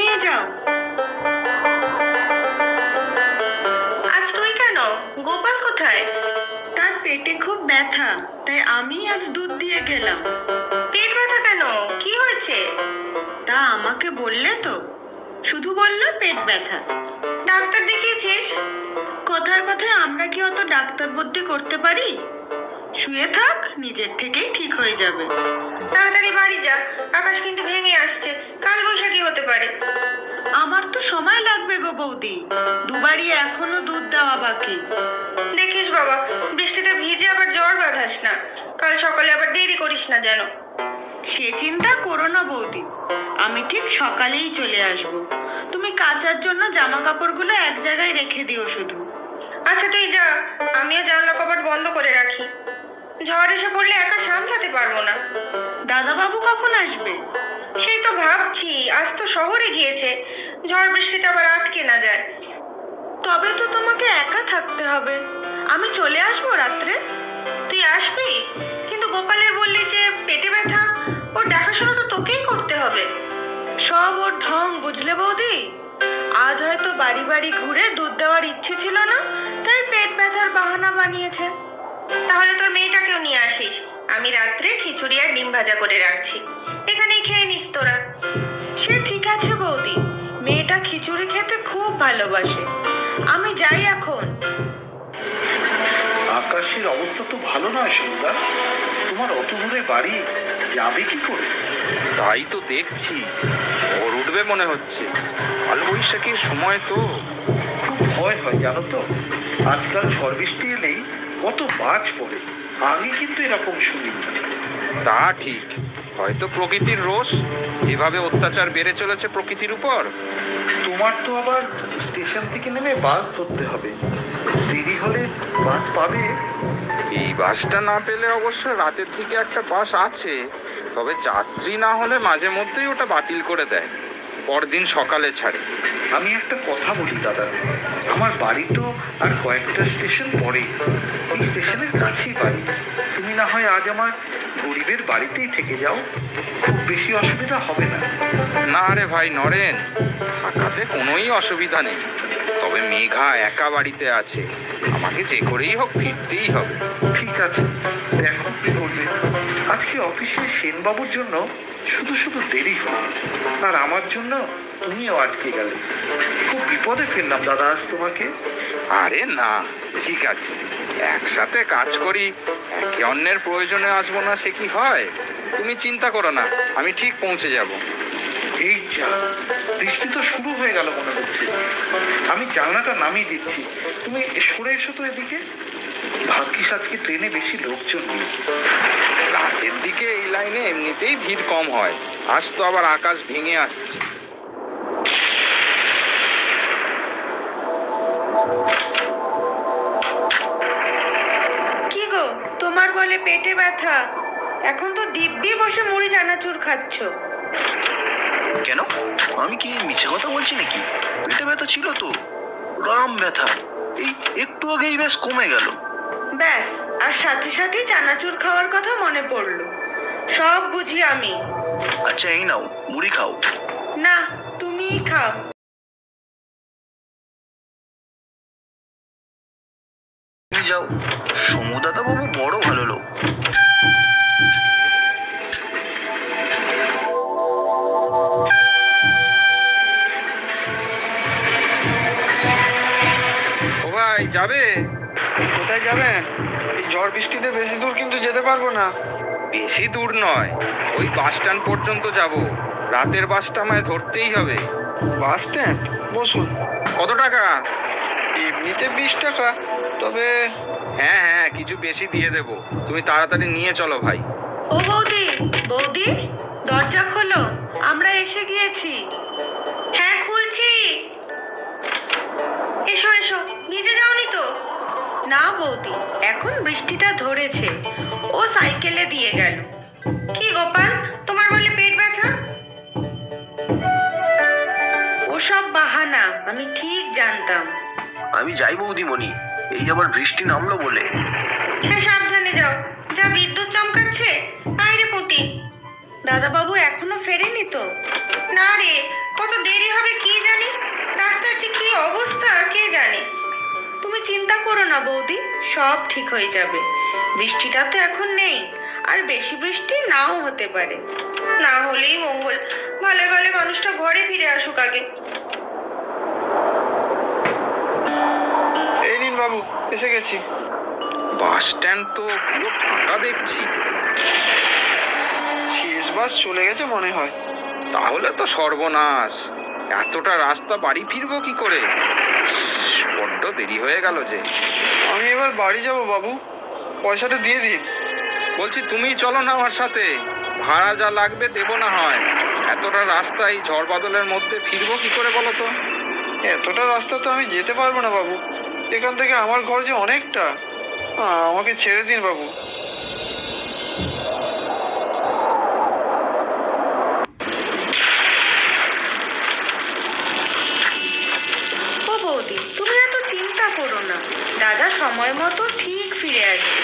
নিয়ে যাও। আজ তুই কেন? গোপাল কোথায়? তার পেটে খুব ব্যথা, তাই আমি আজ দুধ দিয়ে গেলাম। পেট ব্যথা কেন? কি হয়েছে? তা আমাকে বললে তো, শুধু বললো পেট ব্যথা। ডাক্তার দেখিয়েছিস? কথায় কথায় আমরা কি অত ডাক্তার বুদ্ধি করতে পারি? শুয়ে থাক, নিজের থেকেই ঠিক হয়ে যাবে। তাড়াতাড়ি বাড়ি যা, আকাশ কিন্তু ভেঙে আসছে, কাল বৈশাখী হতে পারে। আমার তো সময় লাগবে গো বৌদি, দুবারই এখনো দুধ দেওয়া বাকি। দেখিস বাবা, বৃষ্টিতে ভিজে আবার জ্বর বাঁধাস না, কাল সকালে আবার দেরি করিস না যেন। সে চিন্তা করো না বৌদি, আমি ঠিক সকালেই চলে আসব। তুমি কাচার জন্য জামা কাপড়গুলো এক জায়গায় রেখে দিও শুধু। আচ্ছা তুই যা, আমিও জানলা কপাট বন্ধ করে রাখি। ঝড় এসে পড়লে একা সামলাতে পারবো না। দাদাবাবু কখন আসবে? সেই তো ভাবছি, আজ তো শহরে গিয়েছে, ঝড় বৃষ্টিতে আবার আটকে না যায়। তবে তো তোমাকে একা থাকতে হবে। আমি চলে আসবো রাত্রে। তুই আসবি? কিন্তু গোপালের বললি যে পেটে ব্যথা, ওর দেখাশোনা তো তোকেই করতে হবে। সব ওর ঢং, বুঝলে বৌদি? আজ হয়তো বাড়ি বাড়ি ঘুরে দুধ দেওয়ার ইচ্ছে ছিল না, তাই পেট ব্যথার বাহানা বানিয়েছে। তাহলে তোর মেয়েটাকেও নিয়ে আসিস, আমি রাত্রে খিচুড়ি আর ডিম ভাজা করে রাখছি, এখানেই খেয়ে নিস তোরা। সে ঠিক আছে বৌদি, মেয়েটা খিচুড়ি খেতে খুব ভালোবাসে। আমি যাই এখন। আকাশের অবস্থা তো ভালো নয় সন্ধ্যা, তোমার অত দূরে বাড়ি, যাবে কি করে? তাই তো দেখছি, ঝড় উঠবে মনে হচ্ছে, কাল বৈশাখীর সময় তো। খুব ভয় হয় জানো তো, আজকাল ঝড় বৃষ্টি এলেই কত বাজ পড়ে, আগে কিন্তু এরকম শুনিনি। তা ঠিক, হয়তো প্রকৃতির রোষ, যেভাবে অত্যাচার বেড়ে চলেছে প্রকৃতির উপর। তোমার তো আবার স্টেশন থেকে নেমে বাস ধরতে হবে, দেরি হলে বাস পাবে? এই বাসটা না পেলে অবশ্য রাতের দিকে একটা বাস আছে, তবে যাত্রী না হলে মাঝে মধ্যেই ওটা বাতিল করে দেয়, পরদিন সকালে ছাড়ে। আমি একটা কথা বলি দাদা, আমার বাড়ি তো আর কয়েকটা স্টেশন পরে, এই স্টেশনের কাছেই বাড়ি। তুমি না হয় আজ আমার গরিবের বাড়িতেই থেকে যাও, খুব বেশি অসুবিধা হবে না। না রে ভাই নরেন, থাকাতে কোনোই অসুবিধা নেই, তবে মেঘা একা বাড়িতে আছে, আমাকে যে করেই হোক ফিরতেই হবে। ঠিক আছে, দেখো কি করবে। আজকে অফিসে সেনবাবুর জন্য শুধু শুধু দেরি হলো, আর আমার জন্য তুমিও আটকে গেলে। খুব বিপদে ফেললাম দাদা আজ তোমাকে। আরে না, ঠিক আছে, একসাথে কাজ করি, একে অন্যের প্রয়োজনে আসবো না সে কি হয়? তুমি চিন্তা করো না, আমি ঠিক পৌঁছে যাব। এই যা, বৃষ্টি তো শুরু হয়ে গেল মনে হচ্ছে। আমি জানলাটা নামিয়ে দিচ্ছি, তুমি সরে এসো তো এদিকে। ভাগ্যিস আজকে ট্রেনে বেশি লোকজন নেই। রাতের দিকে এই লাইনে এমনিতেই ভিড় কম হয়, আজ তো আবার আকাশ ভেঙে আসছে। কি গো, তোমার বলে পেটে ব্যথা, এখন তো দিব্যি বসে মুড়ি চানাচুর খাচ্ছ। কেন, আমি কি মিছে কথা বলছি নাকি? পেটে ব্যথা ছিল তো, রাম ব্যথা, এই একটু আগেই বেশ কমে গেল। ব্যাস, আর সাথে সাথে চানাচুর খাওয়ার কথা মনে পড়লো। সব বুঝি আমি। আচ্ছা এই নাও, মুড়ি খাও। না, তুমিই খাও। তুমি যাও, সমুদাদা বাবু বড় ভালো লোক। ও ভাই, যাবে? কোথায় যাবেন? এই ঝড় বৃষ্টিতে বেশি দূর কিন্তু যেতে পারবো না। বেশি দূর নয়, ওই বাস স্ট্যান্ড পর্যন্ত যাব, রাতের বাসটা আমায় ধরতেই হবে। Bus stand? বসুন। কত টাকা? এমনিতে 20 টাকা, তবে হ্যাঁ হ্যাঁ, কিছু বেশি দিয়ে দেবো, তুমি তাড়াতাড়ি নিয়ে চলো ভাই। ও বৌদি, বৌদি, দরজা খোলো, আমরা এসে গিয়েছি। হ্যাঁ খুলছি, এসো এসো, ভিজে যাওনি তো? না বৌদি, এখন বৃষ্টিটা ধরেছে, ও সাইকেলে দিয়ে গেল। কি গোপাল, তোমার বলে পেট ব্যথা? ও সব বাহানা, আমি ঠিক জানতাম। আমি যাই বৌদিমণি, এই আবার বৃষ্টি নামলো বলে। হ্যাঁ সাবধানে যাও, যা বিদ্যুৎ চমকাচ্ছে, বাইরে পুটি। দাদাবাবু এখনো ফেরেনি তো? না রে, কত দেরি হবে কি জানি, রাস্তার যে কি অবস্থা কে জানে। তুমি চিন্তা করো না বৌদি, সব ঠিক হয়ে যাবে। বৃষ্টিটা তো এখন নেই, আর বেশি বৃষ্টি নাও হতে পারে। না হলেই মঙ্গল, ভালো ভালো মানুষটা ঘরে ফিরে আসুক আগে। এই নিন বাবু, এসে গেছি। বাস স্ট্যান্ড তো পুরো ফাঁকা দেখছি। শেষ বাস চলে গেছে মনে হয়। তাহলে তো সর্বনাশ, এতটা রাস্তা বাড়ি ফিরবো কি করে? বড্ড দেরি হয়ে গেল যে। আমি এবার বাড়ি যাব বাবু, পয়সাটা দিয়ে দিন। বলছি তুমি চলো না আমার সাথে, ভাড়া যা লাগবে দেবো না হয়। এতটা রাস্তা এই ঝড় বাদলের মধ্যে ফিরবো কি করে বলো তো? এতটা রাস্তা তো আমি যেতে পারবো না বাবু, এখান থেকে আমার ঘর যে অনেকটা। আমাকে ছেড়ে দিন বাবু। ও বৌদি, তুমি এত চিন্তা করো না, দাদা সময় মতো ঠিক ফিরে আসবে।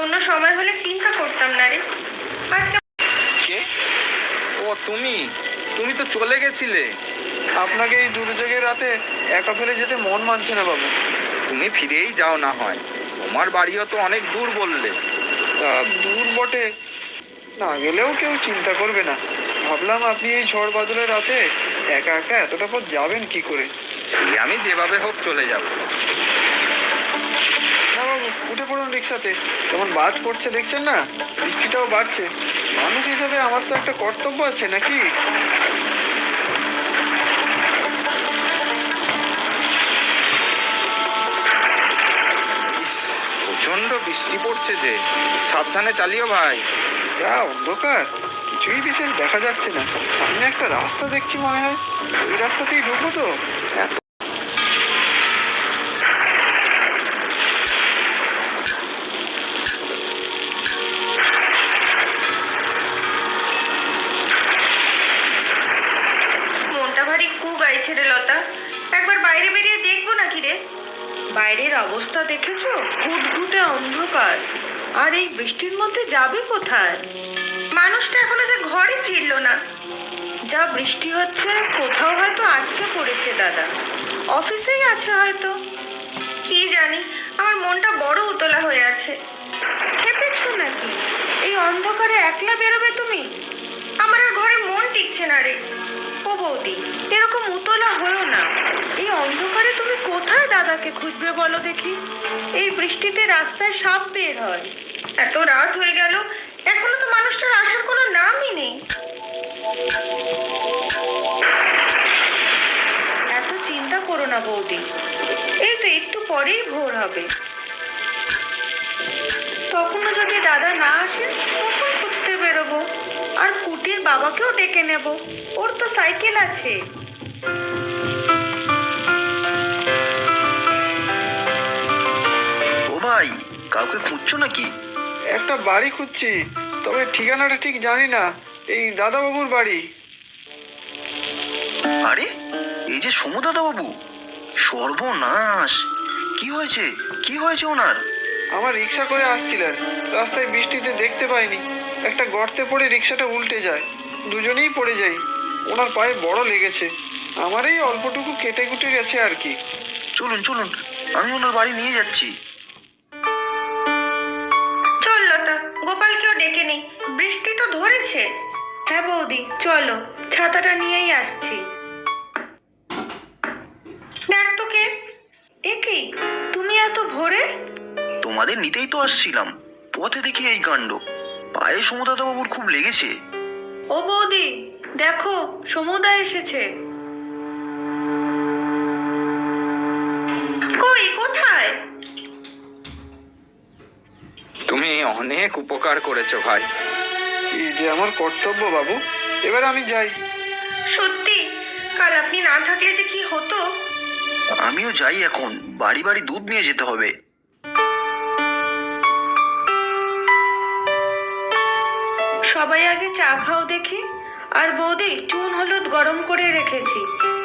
অন্য সময় হলে চিন্তা করতাম না রে, আজকে কে? ও তুমি তুমি তো চলে গেছিলে। আপনাকে এই দুর্যোগের রাতে একা ফেলে যেতে মন মানছে না বাবু। তুমি ফিরেই যাও না হয়, তোমার বাড়িও তো অনেক দূর বললে। তা দূর বটে, না গেলেও কেউ চিন্তা করবে না। ভাবলাম আপনি এই ঝড় বাদলের রাতে একা একা এতটা পথ যাবেন কি করে। সে আমি যেভাবে হোক চলে যাব। না বাবু, উঠে পড়ুন রিক্সাতে, যেমন বাজ পড়ছে দেখছেন না, বৃষ্টিটাও বাড়ছে। মানুষ হিসেবে আমার তো একটা কর্তব্য আছে নাকি। ইস, প্রচন্ড বৃষ্টি পড়ছে যে, সাবধানে চালিও ভাই। যা অন্ধকার, কিছুই বিশেষ দেখা যাচ্ছে না। সামনে একটা রাস্তা দেখছি মনে হয়, ওই রাস্তাতেই ঢুকবো তো। এত মনটা ভারী কু গাইছে রে লতা, একবার বাইরে বেরিয়ে দেখবো নাকি রে। বাইরের অবস্থা দেখেছো? ঘুটঘুটে অন্ধকার, আর এই বৃষ্টির মধ্যে যাবে কোথায়? মানুষটা এখনো যে ঘরে ফিরলো না। যা বৃষ্টি হচ্ছে, কোথাও হয়তো আটকে পড়েছে দাদা, অফিসেই আছে হয়তো। কি জানি, আমার মনটা বড় উতলা হয়ে আছে। খেপেছো নাকি? এই অন্ধকারে একলা বেরোবে তুমি? আমার আর ঘরে মন টিকছে না রে। ও বৌদি, এরকম উতলা হয়েও না। এই অন্ধকারে তুমি কোথায় দাদাকে খুঁজবে বলো দেখি? এই বৃষ্টিতে রাস্তায় সাপ বের হয়। এত রাত হয়ে গেল, এখনো তো মানুষটার আসার কোনো নামই নেই। এত চিন্তা করো না বৌদি, এই তো একটু পরেই ভোর হবে। তখনও যদি দাদা না আসে, তখন খুঁজতে বেরোবো। আর কুটির বাবাকেও ডেকে নেব, ওর তো সাইকেল আছে। ও ভাই, কাউকে খুঁজছো নাকি? একটা বাড়ি খুঁজছি, তবে ঠিকানাটা ঠিক জানি না। এই দাদাবাবুর বাড়ি। আরে, এই যে সমু দাদাবাবু। সর্বনাশ, কি হয়েছে? কি হয়েছে ওনার? আমার রিক্সা করে আসছিলেন, রাস্তায় বৃষ্টিতে দেখতে পাইনি, একটা গর্তে পড়ে রিক্সাটা উল্টে যায়, দুজনেই পড়ে যাই। ওনার পায়ে বড় লেগেছে, আমার এই অল্পটুকু কেটে কুটে গেছে আর কি। চলুন চলুন, আমি ওনার বাড়ি নিয়ে যাচ্ছি। চল লতা, গোপালকেও ডেকে নেই, বৃষ্টি তো ধরেছে। হ্যাঁ বৌদি, চলো, ছাতাটা নিয়েই আসছি। দেখ তো কে। একি, তুমি এত ভোরে? তোমাদের নিতেই তো আসছিলাম, পথে দেখি এই কাণ্ড। পায়ে সমু দাদাবাবুর খুব লেগেছে। ও বৌদি, দেখো সমুদা এসেছে। কই, কোথায়? তুমি অনেক উপকার করেছো ভাই। এই যে আমার কর্তব্য বাবু, এবার আমি যাই। সত্যি, কাল আপনি না থাকলে যে কি হতো। আমিও যাই এখন, বাড়ি বাড়ি দুধ নিয়ে যেতে হবে। সবাই আগে চা খাও দেখি। আর বৌদি, চুন হলুদ গরম করে রেখেছি,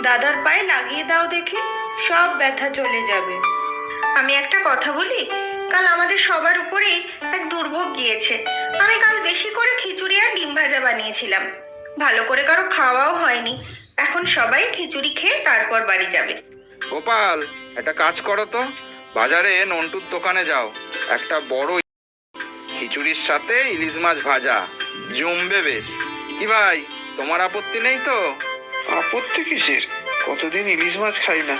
দাদার পায়ে লাগিয়ে দাও দেখি, সব ব্যথা চলে যাবে। আমি একটা কথা বলি, কাল আমাদের সবার উপরেই এক দুর্ভোগ গিয়েছে। আমি কাল বেশি করে খিচুড়ি আর ডিম ভাজা বানিয়েছিলাম, ভালো করে কারো খাওয়াও হয়নি। এখন সবাই খিচুড়ি খেয়ে তারপর বাড়ি যাবে। গোপাল, একটা কাজ করো তো, বাজারে নন্টুর দোকানে যাও, একটা বড় খিচুড়ির সাথে ইলিশ মাছ ভাজা জমবে বেশ। কি ভাই, তোমার আপত্তি নেই তো? আপত্তি কিসের? কতদিন ইলিশ মাছ খাই না,